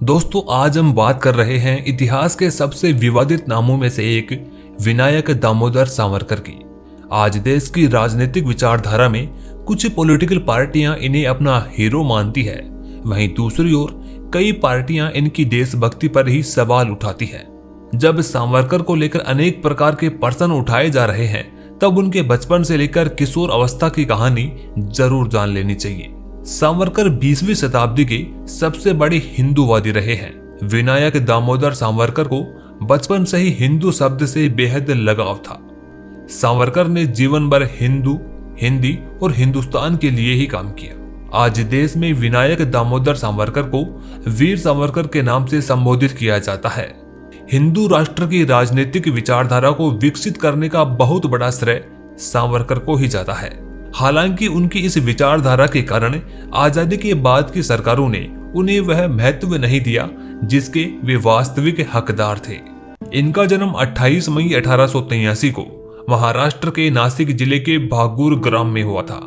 दोस्तों, आज हम बात कर रहे हैं इतिहास के सबसे विवादित नामों में से एक विनायक दामोदर सावरकर की। आज देश की राजनीतिक विचारधारा में कुछ पॉलिटिकल पार्टियां इन्हें अपना हीरो मानती है, वहीं दूसरी ओर कई पार्टियां इनकी देशभक्ति पर ही सवाल उठाती है। जब सावरकर को लेकर अनेक प्रकार के प्रश्न उठाए जा रहे हैं, तब उनके बचपन से लेकर किशोर अवस्था की कहानी जरूर जान लेनी चाहिए। सावरकर 20वीं शताब्दी के सबसे बड़े हिंदूवादी रहे हैं। विनायक दामोदर सावरकर को बचपन से ही हिंदू शब्द से बेहद लगाव था। सावरकर ने जीवन भर हिंदू, हिंदी और हिंदुस्तान के लिए ही काम किया। आज देश में विनायक दामोदर सावरकर को वीर सावरकर के नाम से संबोधित किया जाता है। हिंदू राष्ट्र की राजनीतिक विचारधारा को विकसित करने का बहुत बड़ा श्रेय सावरकर को ही जाता है। हालांकि उनकी इस विचारधारा के कारण आजादी के बाद की सरकारों ने उन्हें वह महत्व नहीं दिया जिसके वे वास्तविक हकदार थे। इनका जन्म 28 मई 1883 को महाराष्ट्र के नासिक जिले के भागूर ग्राम में हुआ था।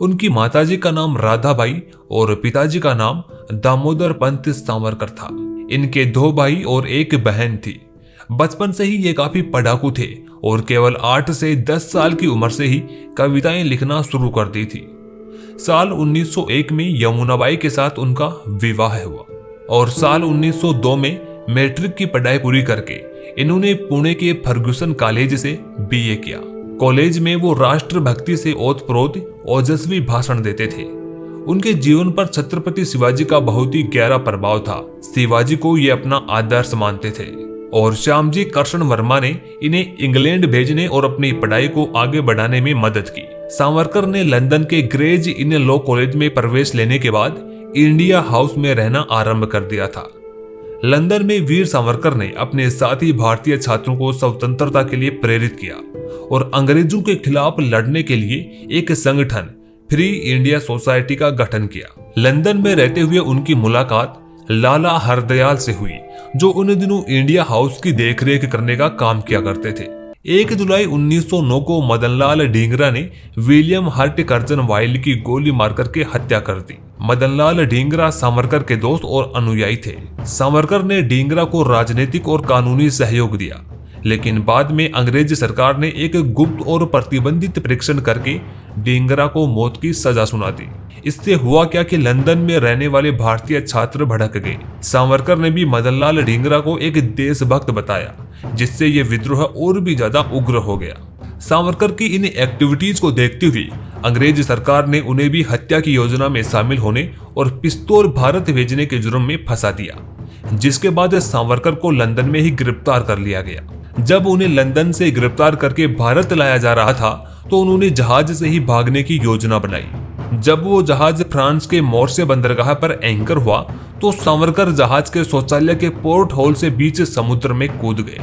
उनकी माताजी का नाम राधाबाई और पिताजी का नाम दामोदर पंत सावरकर था। इनके 2 भाई और 1 बहन थी। बचपन से ही ये काफी पढ़ाकू थे और केवल 8 से 10 साल की उम्र से ही कविताएं लिखना शुरू कर दी थी। साल 1901 में यमुनाबाई के साथ उनका विवाह हुआ और साल 1902 में मैट्रिक की पढ़ाई पूरी करके इन्होंने पुणे के फर्ग्यूसन कॉलेज से बीए किया। कॉलेज में वो राष्ट्रभक्ति से ओतप्रोत ओजस्वी भाषण देते थे। उनके जीवन पर छत्रपति शिवाजी का बहुत ही गहरा प्रभाव था। शिवाजी को ये अपना आदर्श मानते थे और श्यामजी कृष्ण वर्मा ने इन्हें इंग्लैंड भेजने और अपनी पढ़ाई को आगे बढ़ाने में मदद की। सावरकर ने लंदन के ग्रेज इन लॉ कॉलेज में प्रवेश लेने के बाद इंडिया हाउस में रहना आरंभ कर दिया था। लंदन में वीर सावरकर ने अपने साथी भारतीय छात्रों को स्वतंत्रता के लिए प्रेरित किया और अंग्रेजों के खिलाफ लड़ने के लिए एक संगठन फ्री इंडिया सोसाइटी का गठन किया। लंदन में रहते हुए उनकी मुलाकात लाला हरदयाल से हुई, जो उन दिनों इंडिया हाउस की देखरेख करने का काम किया करते थे। 1 जुलाई 1909 को मदनलाल ढींगरा ने विलियम हर्ट कर्जन वाइल की गोली मारकर के हत्या कर दी। मदनलाल ढींगरा सावरकर के दोस्त और अनुयायी थे। सावरकर ने ढींगरा को राजनीतिक और कानूनी सहयोग दिया, लेकिन बाद में अंग्रेज सरकार ने एक गुप्त और प्रतिबंधित परीक्षण करके ढींगरा को मौत की सजा सुना दी। इससे हुआ क्या कि लंदन में रहने वाले भारतीय छात्र भड़क गए। सावरकर ने भी मदनलाल ढींगरा को एक देशभक्त बताया, जिससे यह विद्रोह और भी ज्यादा उग्र हो गया। सावरकर की इन एक्टिविटीज को देखते हुए अंग्रेज सरकार ने उन्हें भी हत्या की योजना में शामिल होने और पिस्तौल भारत भेजने के जुर्म में फंसा दिया, जिसके बाद सावरकर को लंदन में ही गिरफ्तार कर लिया गया। जब उन्हें लंदन से गिरफ्तार करके भारत लाया जा रहा था, तो उन्होंने जहाज से ही भागने की योजना बनाई। जब वो जहाज फ्रांस के मोर्से बंदरगाह पर एंकर हुआ, तो सावरकर जहाज के शौचालय के पोर्ट होल से बीच समुद्र में कूद गए।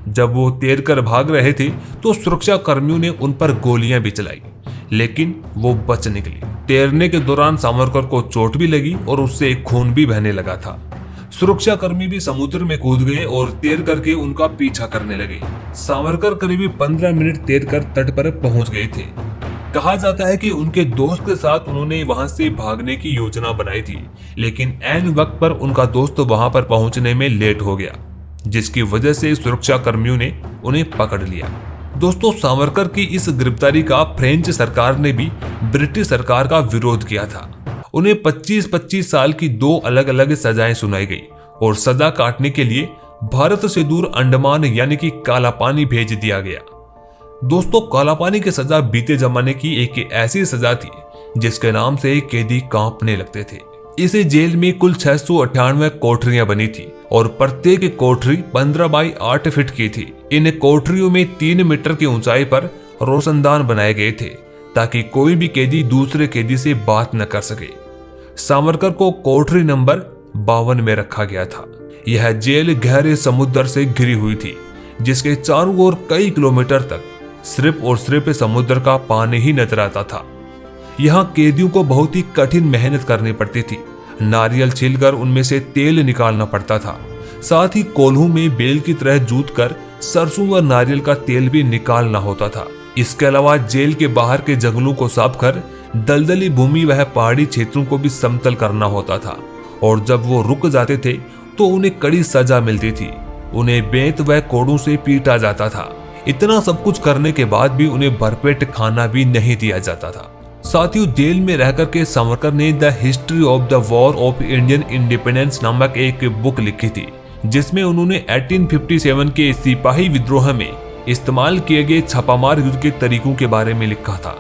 जब वो तैरकर भाग रहे थे, तो सुरक्षा कर्मियों ने उन पर गोलियां भी चलाई, लेकिन वो बच निकले। तैरने के दौरान सावरकर को चोट भी लगी और उससे खून भी बहने लगा था। सुरक्षा कर्मी भी समुद्र में कूद गए और तैर करके उनका पीछा करने लगे। सावरकर करीब 15 मिनट तैरकर तट पर पहुंच गए थे। कहा जाता है कि उनके दोस्त के साथ उन्होंने वहां से भागने की योजना बनाई थी, लेकिन ऐन वक्त पर उनका दोस्त वहां पर पहुंचने में लेट हो गया, जिसकी वजह से सुरक्षा कर्मियों ने उन्हें पकड़ लिया। दोस्तों, सावरकर की इस गिरफ्तारी का फ्रेंच सरकार ने भी ब्रिटिश सरकार का विरोध किया था। उन्हें 25-25 साल की 2 अलग अलग सजाएं सुनाई गई और सजा काटने के लिए भारत से दूर अंडमान यानी कि काला पानी भेज दिया गया। दोस्तों, काला पानी की सजा बीते जमाने की एक ऐसी सजा थी जिसके नाम से कैदी कांपने लगते थे। इसे जेल में कुल 698 कोठरियां बनी थी और प्रत्येक कोठरी 15 बाई 8 फीट की थी। इन कोठरियों में 3 मीटर की ऊंचाई पर रोशनदान बनाए गए थे, ताकि कोई भी कैदी दूसरे कैदी से बात न कर सके। सावरकर को कोठरी नंबर 52 में रखा गया था। यह जेल गहरे समुद्र से घिरी हुई थी, जिसके चारों ओर कई किलोमीटर तक सिर्फ और सिर्फ समुद्र का पानी ही नजर आता था। यहाँ कैदियों को बहुत ही कठिन मेहनत करनी पड़ती थी। नारियल छीलकर उनमें से तेल निकालना पड़ता था। साथ ही कोल्हू में बेल की तरह जूत कर सरसों व नारियल का तेल भी निकालना होता था। इसके अलावा जेल के बाहर के जंगलों को साफ कर दलदली भूमि वह पहाड़ी क्षेत्रों को भी समतल करना होता था और जब वो रुक जाते थे तो उन्हें कड़ी सजा मिलती थी। उन्हें बेंत व कोड़ों से पीटा जाता था। इतना सब कुछ करने के बाद भी उन्हें भरपेट खाना भी नहीं दिया जाता था। साथियों, जेल में रहकर के सावरकर ने the history of the war of Indian independence नामक एक बुक लिखी थी, जिसमें उन्होंने 1857 के सिपाही विद्रोह में इस्तेमाल किए गए छापामार युद्ध के तरीकों के बारे में लिखा था।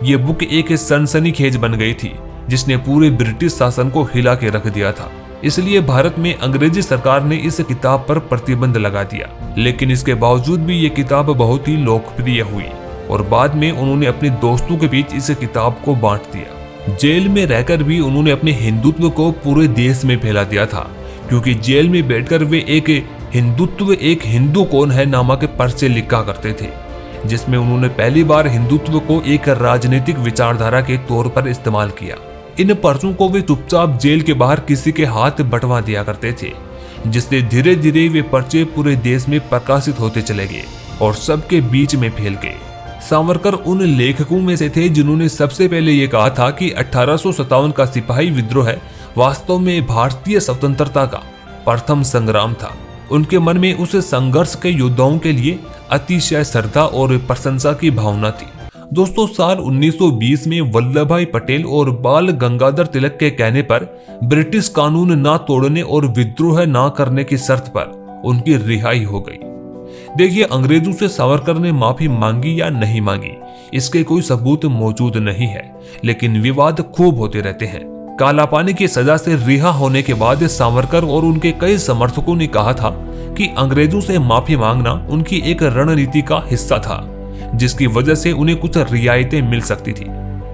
ये बुक एक सनसनीखेज बन गई थी, जिसने पूरे ब्रिटिश शासन को हिला के रख दिया था। इसलिए भारत में अंग्रेजी सरकार ने इस किताब पर प्रतिबंध लगा दिया, लेकिन इसके बावजूद भी ये किताब बहुत ही लोकप्रिय हुई और बाद में उन्होंने अपने दोस्तों के बीच इस किताब को बांट दिया। जेल में रहकर भी उन्होंने अपने हिंदुत्व को पूरे देश में फैला दिया था, क्योंकि जेल में बैठकर वे एक हिंदुत्व एक हिंदू कौन है नामक पर्चे लिखा करते थे, जिसमें उन्होंने पहली बार हिंदुत्व को एक राजनीतिक विचारधारा के तौर पर इस्तेमाल किया। इन पर्चों को वे चुपचाप जेल के बाहर किसी के हाथ बंटवा दिया करते थे, जिससे धीरे धीरे वे पर्चे पूरे देश में प्रकाशित होते चले गए और सबके बीच में फैल गए। सावरकर उन लेखकों में से थे जिन्होंने सबसे पहले ये कहा था कि 1857 का सिपाही विद्रोह वास्तव में भारतीय स्वतंत्रता का प्रथम संग्राम था। उनके मन में उस संघर्ष के योद्धाओं के लिए अतिशय श्रद्धा और प्रशंसा की भावना थी। दोस्तों, साल 1920 में वल्लभ भाई पटेल और बाल गंगाधर तिलक के कहने पर ब्रिटिश कानून ना तोड़ने और विद्रोह ना करने की शर्त पर उनकी रिहाई हो गई। देखिए, अंग्रेजों से सावरकर ने माफी मांगी या नहीं मांगी, इसके कोई सबूत मौजूद नहीं है, लेकिन विवाद खूब होते रहते हैं। काला पानी की सजा से रिहा होने के बाद सावरकर और उनके कई समर्थकों ने कहा था कि अंग्रेजों से माफी मांगना उनकी एक रणनीति का हिस्सा था, जिसकी वजह से उन्हें कुछ रियायतें मिल सकती थी।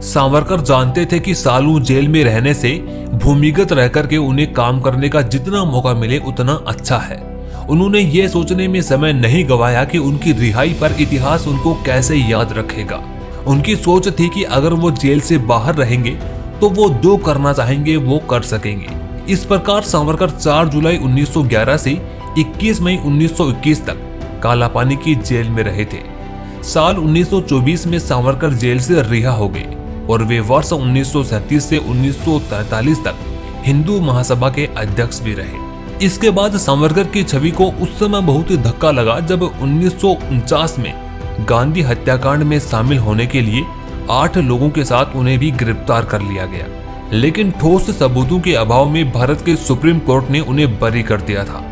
सावरकर जानते थे कि सालों जेल में रहने से भूमिगत रहकर के उन्हें काम करने का जितना मौका मिले उतना अच्छा है। उन्होंने ये सोचने में समय नहीं गवाया कि उनकी रिहाई पर इतिहास उनको कैसे याद रखेगा। उनकी सोच थी कि अगर वो जेल से बाहर रहेंगे तो वो जो करना चाहेंगे वो कर सकेंगे। इस प्रकार सावरकर 4 जुलाई 1911 से 21 मई 1921 तक काला पानी की जेल में रहे थे। साल 1924 में सावरकर जेल से रिहा हो गए और वे वर्ष 1937 से 1943 तक हिंदू महासभा के अध्यक्ष भी रहे। इसके बाद सावरकर की छवि को उस समय बहुत ही धक्का लगा जब 1949 में गांधी हत्याकांड में शामिल होने के लिए 8 लोगों के साथ उन्हें भी गिरफ्तार कर लिया गया, लेकिन ठोस सबूतों के अभाव में भारत के सुप्रीम कोर्ट ने उन्हें बरी कर दिया था।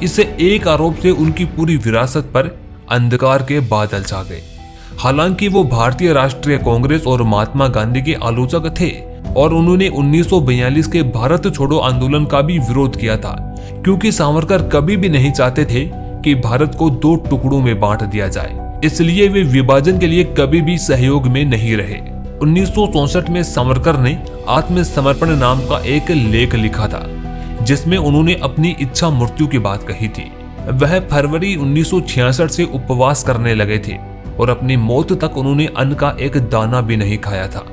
इससे एक आरोप से उनकी पूरी विरासत पर अंधकार के बादल छा गए। हालांकि वो भारतीय राष्ट्रीय कांग्रेस और महात्मा गांधी के आलोचक थे और उन्होंने 1942 के भारत छोड़ो आंदोलन का भी विरोध किया था, क्योंकि सावरकर कभी भी नहीं चाहते थे कि भारत को 2 टुकड़ों में बांट दिया जाए। इसलिए वे विभाजन के लिए कभी भी सहयोग में नहीं रहे। 1964 में सावरकर ने आत्मसमर्पण नाम का एक लेख लिखा था, जिसमें उन्होंने अपनी इच्छा मृत्यु की बात कही थी। वह फरवरी 1966 से उपवास करने लगे थे और अपनी मौत तक उन्होंने अन्न का एक दाना भी नहीं खाया था।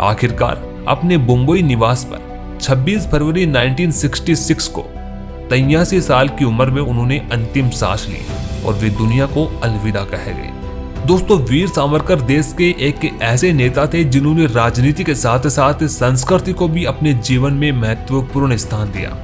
आखिरकार अपने मुंबई निवास पर 26 फरवरी 1966 को 83 साल की उम्र में उन्होंने अंतिम सांस ली और वे दुनिया को अलविदा कह गए। दोस्तों, वीर सावरकर देश के एक ऐसे नेता थे जिन्होंने राजनीति के साथ साथ संस्कृति को भी अपने जीवन में महत्वपूर्ण स्थान दिया।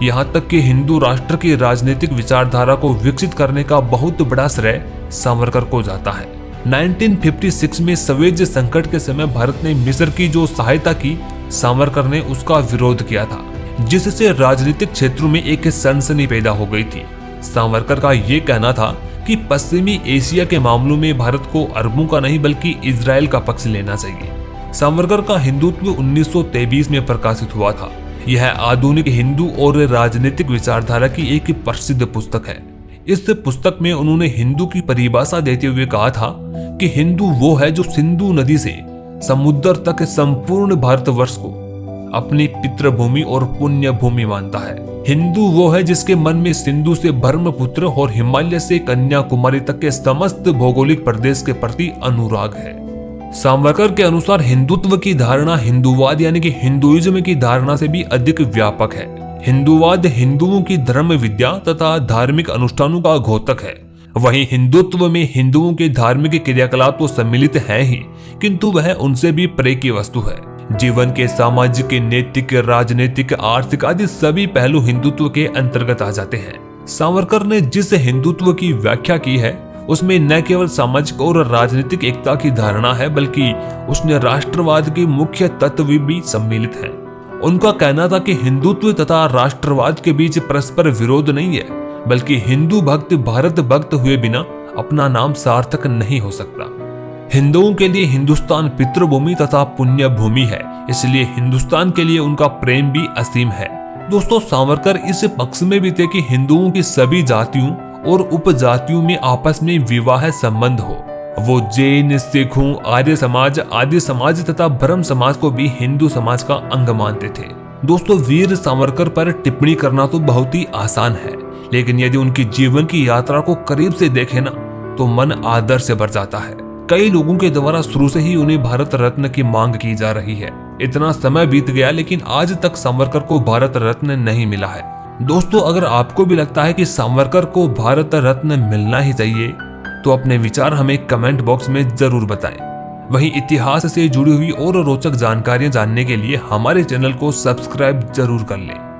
यहाँ तक कि हिंदू राष्ट्र की राजनीतिक विचारधारा को विकसित करने का बहुत बड़ा श्रेय सावरकर को जाता है। 1956 में सवेज संकट के समय भारत ने मिस्र की जो सहायता की, सावरकर ने उसका विरोध किया था, जिससे राजनीतिक क्षेत्रों में एक सनसनी पैदा हो गई थी। सावरकर का ये कहना था कि पश्चिमी एशिया के मामलों में भारत को अरबों का नहीं बल्कि इजराइल का पक्ष लेना चाहिए। सावरकर का हिंदुत्व 1923 में प्रकाशित हुआ था। यह आधुनिक हिंदू और राजनीतिक विचारधारा की एक प्रसिद्ध पुस्तक है। इस पुस्तक में उन्होंने हिंदू की परिभाषा देते हुए कहा था कि हिंदू वो है जो सिंधु नदी से समुद्र तक संपूर्ण भारतवर्ष को अपनी पितृभूमि और पुण्य भूमि मानता है। हिंदू वो है जिसके मन में सिंधु से ब्रह्मपुत्र और हिमालय से कन्याकुमारी तक के समस्त भौगोलिक प्रदेश के प्रति अनुराग है। सावरकर के अनुसार हिंदुत्व की धारणा हिंदूवाद यानी कि हिंदुइज्म की धारणा से भी अधिक व्यापक है। हिंदूवाद हिंदुओं की धर्म विद्या तथा धार्मिक अनुष्ठानों का घोतक है। वहीं हिंदुत्व में हिंदुओं के धार्मिक क्रियाकलाप तो सम्मिलित है ही, किंतु वह उनसे भी परे की वस्तु है। जीवन के सामाजिक, नैतिक, राजनीतिक, आर्थिक आदि सभी पहलू हिंदुत्व के अंतर्गत आ जाते हैं। सावरकर ने जिस हिंदुत्व की व्याख्या की है उसमें न केवल सामाजिक और राजनीतिक एकता की धारणा है, बल्कि उसने राष्ट्रवाद के मुख्य तत्व भी सम्मिलित हैं। उनका कहना था कि हिंदुत्व तथा राष्ट्रवाद के बीच परस्पर विरोध नहीं है, बल्कि हिंदू भक्त भारत भक्त हुए बिना अपना नाम सार्थक नहीं हो सकता। हिंदुओं के लिए हिंदुस्तान पितृभूमि तथा पुण्य भूमि है, इसलिए हिंदुस्तान के लिए उनका प्रेम भी असीम है। दोस्तों, सावरकर इस पक्ष में भी थे कि हिंदुओं की सभी जातियों और उपजातियों में आपस में विवाह संबंध हो। वो जैन, सिखों, आर्य समाज, आदि समाज तथा ब्रह्म समाज को भी हिंदू समाज का अंग मानते थे। दोस्तों, वीर सावरकर पर टिप्पणी करना तो बहुत ही आसान है, लेकिन यदि उनकी जीवन की यात्रा को करीब से देखें ना तो मन आदर से भर जाता है। कई लोगों के द्वारा शुरू से ही उन्हें भारत रत्न की मांग की जा रही है। इतना समय बीत गया लेकिन आज तक सावरकर को भारत रत्न नहीं मिला है। दोस्तों, अगर आपको भी लगता है कि सावरकर को भारत रत्न मिलना ही चाहिए तो अपने विचार हमें कमेंट बॉक्स में जरूर बताएं। वहीं इतिहास से जुड़ी हुई और रोचक जानकारियां जानने के लिए हमारे चैनल को सब्सक्राइब जरूर कर लें।